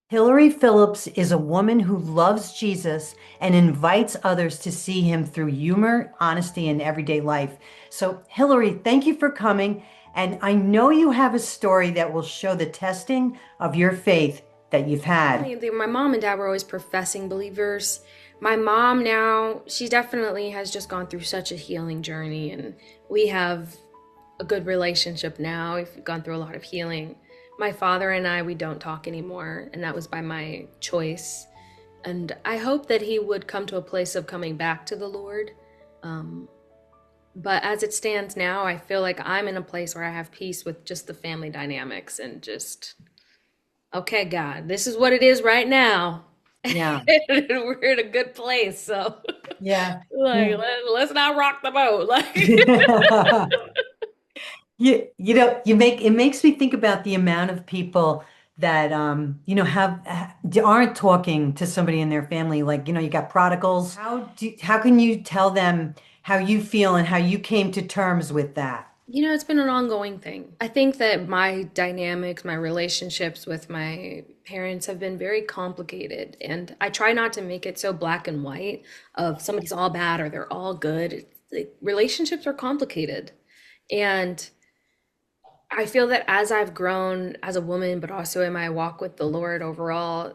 Hillary Phillips is a woman who loves Jesus and invites others to see him through humor, honesty, and everyday life. So, Hillary, thank you for coming. And I know you have a story that will show the testing of your faith that you've had. My mom and dad were always professing believers. My mom now, she definitely has just gone through such a healing journey, and we have a good relationship now. We've gone through a lot of healing. My father and I, we don't talk anymore, and that was by my choice. And I hope that he would come to a place of coming back to the Lord. Um, but as it stands now, I feel like I'm in a place where I have peace with just the family dynamics and just, okay, God, this is what it is right now. Yeah. We're in a good place, so Yeah. like Yeah. let's not rock the boat. Like You make it makes me think about the amount of people that aren't talking to somebody in their family. Like, you got prodigals. How can you tell them how you feel and how you came to terms with that? it's been an ongoing thing. I think that my dynamics, my relationships with my parents have been very complicated, and I try not to make it so black and white of somebody's all bad or they're all good. Like, relationships are complicated, and I feel that as I've grown as a woman, but also in my walk with the Lord overall,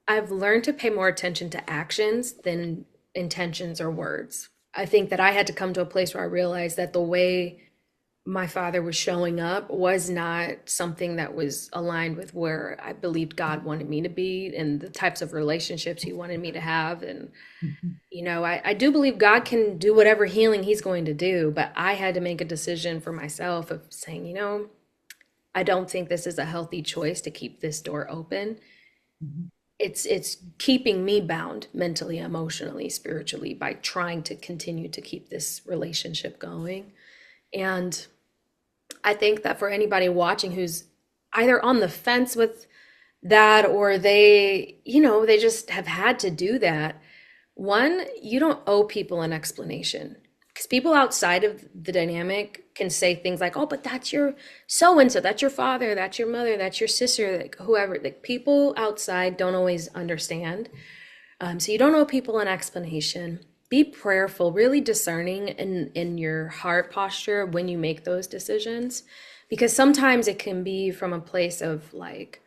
I've learned to pay more attention to actions than intentions or words. I think that I had to come to a place where I realized that the way my father was showing up was not something that was aligned with where I believed God wanted me to be and the types of relationships he wanted me to have. And, Mhm. I do believe God can do whatever healing he's going to do, but I had to make a decision for myself of saying, I don't think this is a healthy choice to keep this door open. Mhm. It's keeping me bound mentally, emotionally, spiritually by trying to continue to keep this relationship going. And I think that for anybody watching who's either on the fence with that or they just have had to do that, one, you don't owe people an explanation because people outside of the dynamic can say things like, "Oh, but that's your so and so, that's your father, that's your mother, that's your sister, like whoever." Like, people outside don't always understand, so you don't owe people an explanation. Be prayerful, really discerning in your heart posture when you make those decisions, because sometimes it can be from a place of like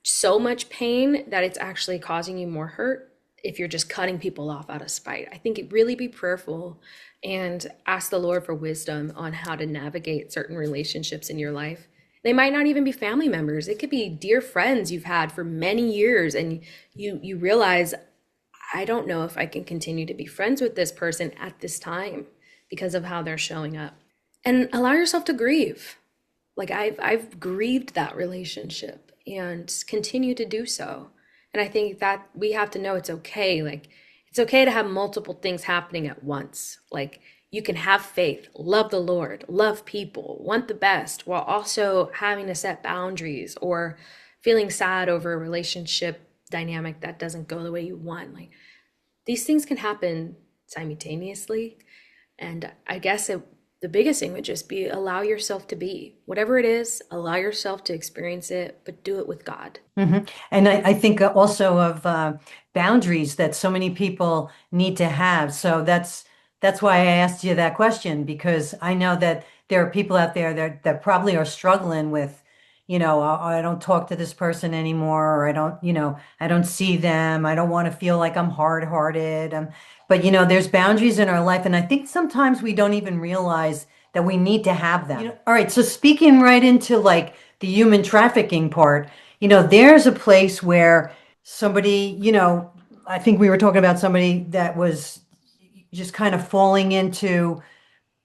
so much pain that it's actually causing you more hurt if you're just cutting people off out of spite. I think it really be prayerful and ask the Lord for wisdom on how to navigate certain relationships in your life. They might not even be family members. It could be dear friends you've had for many years, and you realize, I don't know if I can continue to be friends with this person at this time because of how they're showing up. And allow yourself to grieve. Like, I've grieved that relationship and continue to do so. And I think that we have to know it's okay. Like, it's okay to have multiple things happening at once. Like, you can have faith, love the Lord, love people, want the best, while also having to set boundaries or feeling sad over a relationship dynamic that doesn't go the way you want. Like, these things can happen simultaneously. And I guess the biggest thing would just be allow yourself to be whatever it is, allow yourself to experience it, but do it with God. And I think also of boundaries that so many people need to have. So that's why I asked you that question, because I know that there are people out there that probably are struggling with, I don't talk to this person anymore, or I don't see them. I don't want to feel like I'm hard-hearted. But there's boundaries in our life, and I think sometimes we don't even realize that we need to have them. All right, so speaking right into like the human trafficking part, there's a place where somebody, I think we were talking about somebody that was just kind of falling into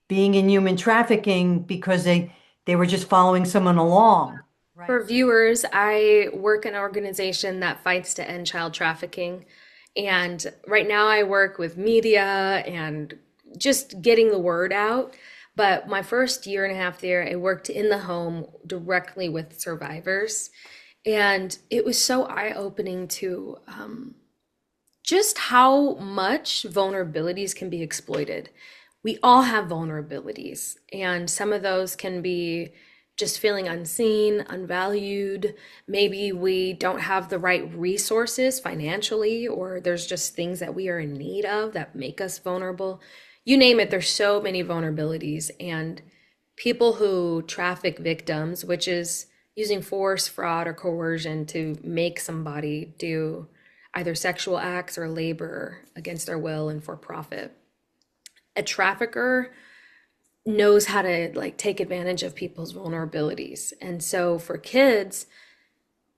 being in human trafficking because they were just following someone along, right? For viewers, I work in an organization that fights to end child trafficking. And right now I work with media and just getting the word out. But my first year and a half there, I worked in the home directly with survivors. And it was so eye-opening to just how much vulnerabilities can be exploited. We all have vulnerabilities, and some of those can be just feeling unseen, unvalued. Maybe we don't have the right resources financially, or there's just things that we are in need of that make us vulnerable. You name it, there's so many vulnerabilities. And people who traffic victims, which is using force, fraud, or coercion to make somebody do either sexual acts or labor against their will and for profit. A trafficker knows how to like take advantage of people's vulnerabilities. And so for kids,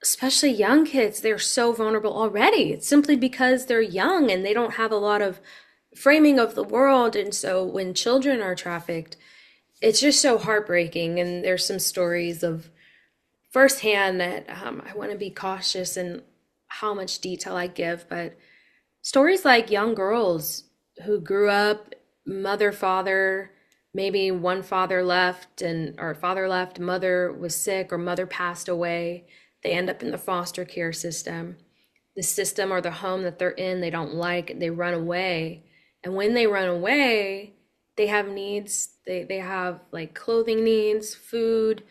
especially young kids, they're so vulnerable already. It's simply because they're young and they don't have a lot of framing of the world. And so when children are trafficked, it's just so heartbreaking. And there's some stories of firsthand that I want to be cautious in how much detail I give, but stories like young girls who grew up, mother, father, maybe one father left and or father left, mother was sick or mother passed away. They end up in the foster care system. The system or the home that they're in, they don't like, they run away. And when they run away, they have needs. They have like clothing needs, food.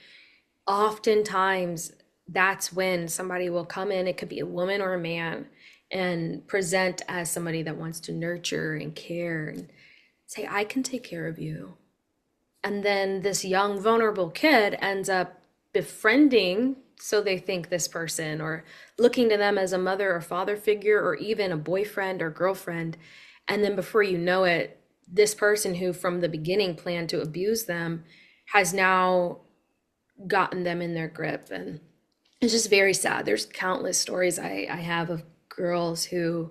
Oftentimes, that's when somebody will come in. It could be a woman or a man and present as somebody that wants to nurture and care and say, I can take care of you. And then this young, vulnerable kid ends up befriending, so they think, this person, or looking to them as a mother or father figure, or even a boyfriend or girlfriend. And then before you know it, this person who from the beginning planned to abuse them has now gotten them in their grip. And it's just very sad. There's countless stories I have of girls who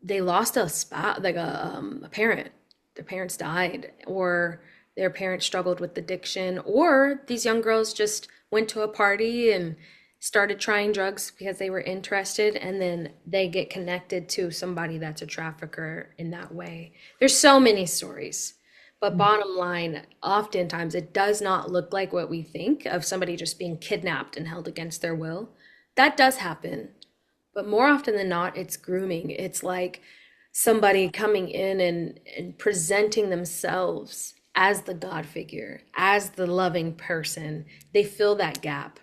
they lost a spot, like a parent. Their parents died, or their parents struggled with addiction, or these young girls just went to a party and started trying drugs because they were interested, and then they get connected to somebody that's a trafficker in that way. There's so many stories. But bottom line, oftentimes it does not look like what we think of somebody just being kidnapped and held against their will. That does happen. But more often than not, it's grooming. It's like somebody coming in and presenting themselves as the God figure, as the loving person. They fill that gap.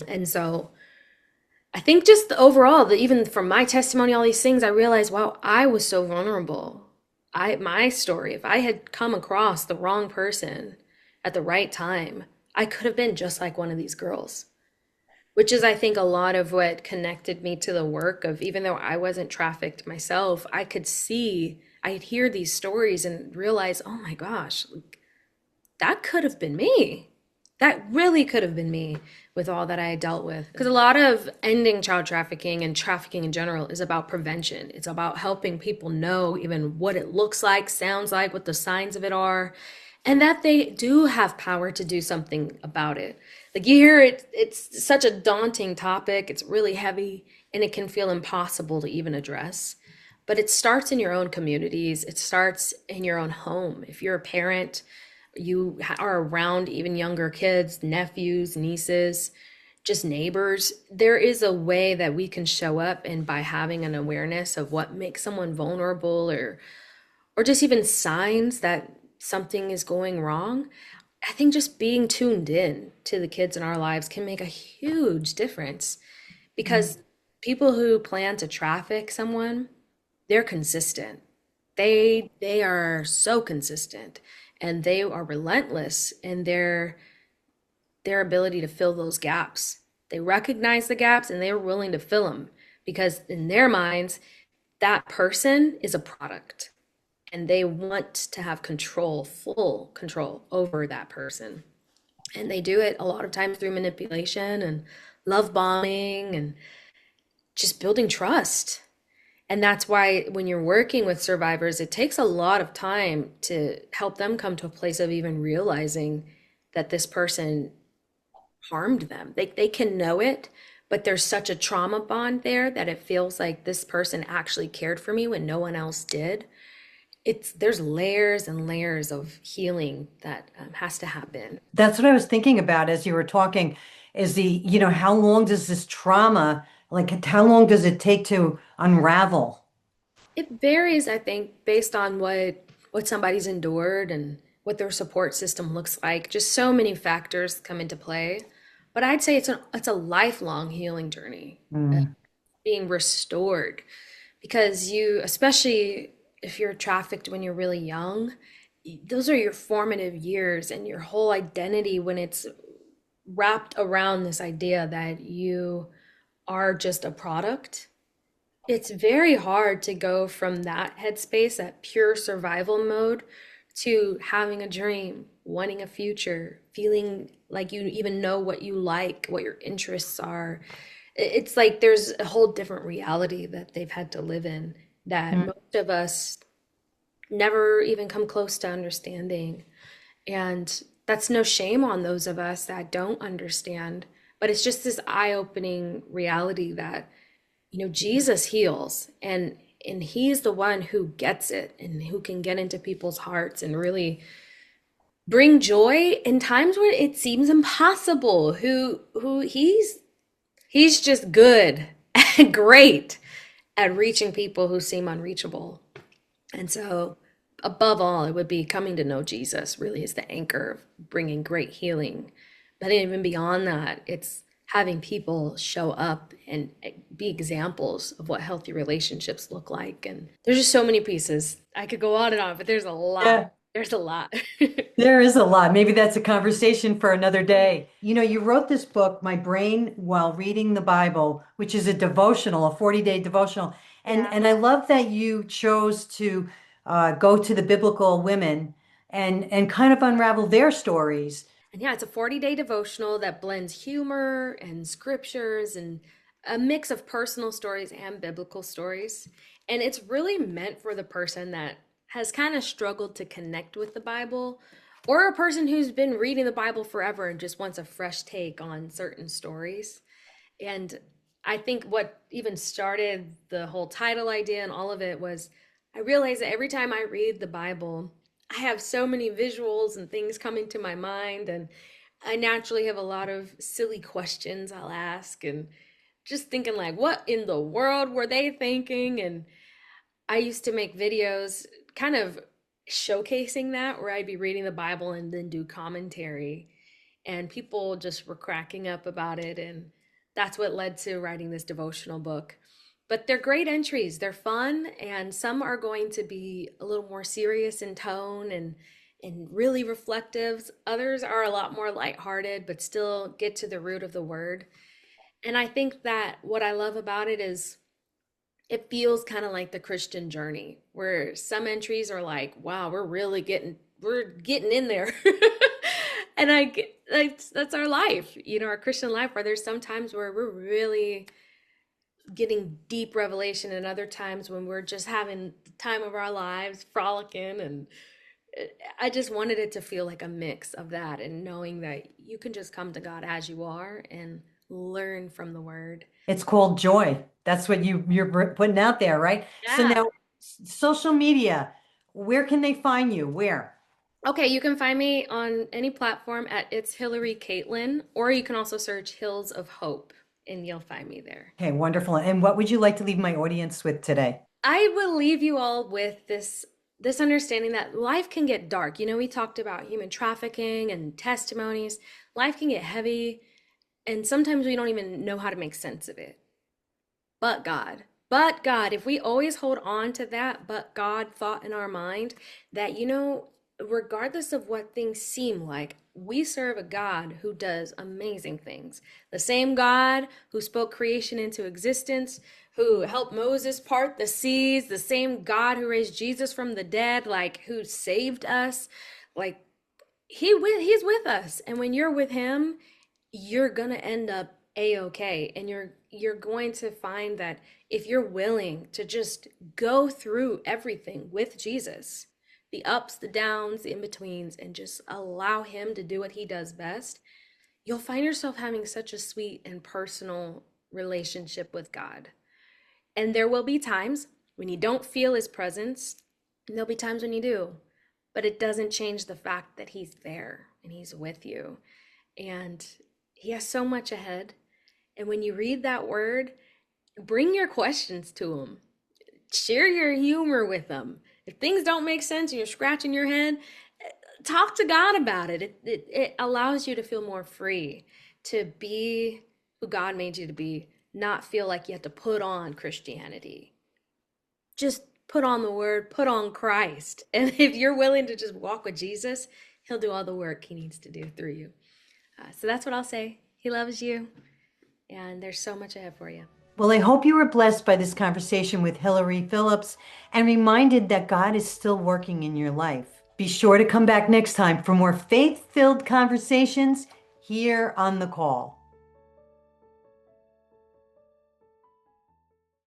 And so I think just overall, even from my testimony, all these things, I realized, wow, I was so vulnerable. My story, if I had come across the wrong person at the right time, I could have been just like one of these girls, which is, I think, a lot of what connected me to the work of, even though I wasn't trafficked myself, I could see, I'd hear these stories and realize, oh my gosh, that could have been me. That really could have been me with all that I had dealt with. Because a lot of ending child trafficking and trafficking in general is about prevention. It's about helping people know even what it looks like, sounds like, what the signs of it are, and that they do have power to do something about it. Like you hear it, it's such a daunting topic, it's really heavy, and it can feel impossible to even address. But it starts in your own communities, it starts in your own home. If you're a parent, you are around even younger kids, nephews, nieces, just neighbors, there is a way that we can show up, and by having an awareness of what makes someone vulnerable, or just even signs that something is going wrong, I think just being tuned in to the kids in our lives can make a huge difference, because people who plan to traffic someone, they're consistent. They are so consistent, and they are relentless in their ability to fill those gaps. They recognize the gaps and they're willing to fill them, because in their minds, that person is a product and they want to have control, full control over that person. And they do it a lot of times through manipulation and love bombing and just building trust. And that's why when you're working with survivors, it takes a lot of time to help them come to a place of even realizing that this person harmed them. They can know it, but there's such a trauma bond there that it feels like this person actually cared for me when no one else did. There's layers and layers of healing that has to happen. That's what I was thinking about as you were talking, is how long does this trauma, like how long does it take to unravel? It varies, I think, based on what somebody's endured and what their support system looks like. Just so many factors come into play. But I'd say it's a lifelong healing journey, Mm. being restored, because you, especially if you're trafficked when you're really young, those are your formative years and your whole identity when it's wrapped around this idea that you are just a product. It's very hard to go from that headspace, that pure survival mode, to having a dream, wanting a future, feeling like you even know what you like, what your interests are. It's like there's a whole different reality that they've had to live in that Mm. most of us never even come close to understanding. And that's no shame on those of us that don't understand, but it's just this eye-opening reality that Jesus heals, and he's the one who gets it and who can get into people's hearts and really bring joy in times where it seems impossible. Who he's just good and great at reaching people who seem unreachable. And so, above all, it would be coming to know Jesus really is the anchor of bringing great healing. But even beyond that, it's having people show up and be examples of what healthy relationships look like. And there's just so many pieces. I could go on and on, but there's a lot. Yeah. There's a lot. There is a lot. Maybe that's a conversation for another day. You wrote this book, My Brain While Reading the Bible, which is a devotional, a 40-day devotional. And Yeah. and I love that you chose to go to the biblical women and kind of unravel their stories. And yeah, it's a 40-day devotional that blends humor and scriptures and a mix of personal stories and biblical stories. And it's really meant for the person that has kind of struggled to connect with the Bible, or a person who's been reading the Bible forever and just wants a fresh take on certain stories. And I think what even started the whole title idea and all of it was I realized that every time I read the Bible, I have so many visuals and things coming to my mind. And I naturally have a lot of silly questions I'll ask and just thinking, like, what in the world were they thinking? And I used to make videos kind of showcasing that, where I'd be reading the Bible and then do commentary, and people just were cracking up about it. And that's what led to writing this devotional book. But they're great entries, they're fun, and some are going to be a little more serious in tone and really reflective. Others are a lot more lighthearted, but still get to the root of the word. And I think that what I love about it is it feels kind of like the Christian journey, where some entries are like, wow, we're getting in there. And I get that's our life, our Christian life, where there's some times where we're really getting deep revelation, and other times when we're just having the time of our lives, frolicking. And I just wanted it to feel like a mix of that, and knowing that you can just come to God as you are and learn from the word. It's called joy. That's what you're putting out there, right? So Yeah. now, social media, where can they find you? Where? Okay, you can find me on any platform at It's Hillary Caitlin, or you can also search Hills of Hope and you'll find me there. Okay, wonderful. And what would you like to leave my audience with today? I will leave you all with this understanding that life can get dark. We talked about human trafficking and testimonies. Life can get heavy, and sometimes we don't even know how to make sense of it. But God, if we always hold on to that but God thought in our mind, that, regardless of what things seem like, we serve a God who does amazing things. The same God who spoke creation into existence, who helped Moses part the seas, the same God who raised Jesus from the dead, like who saved us, like he's with us. And when you're with him, you're gonna end up a-okay, and you're going to find that if you're willing to just go through everything with Jesus, the ups, the downs, the in-betweens, and just allow him to do what he does best, you'll find yourself having such a sweet and personal relationship with God. And there will be times when you don't feel his presence, and there'll be times when you do, but it doesn't change the fact that he's there and he's with you. And he has so much ahead. And when you read that word, bring your questions to him. Share your humor with him. If things don't make sense and you're scratching your head, talk to God about it. It allows you to feel more free to be who God made you to be, not feel like you have to put on Christianity. Just put on the word, put on Christ. And if you're willing to just walk with Jesus, he'll do all the work he needs to do through you. So that's what I'll say. He loves you, and there's so much ahead for you. Well, I hope you were blessed by this conversation with Hillary Phillips and reminded that God is still working in your life. Be sure to come back next time for more faith-filled conversations here on The Call.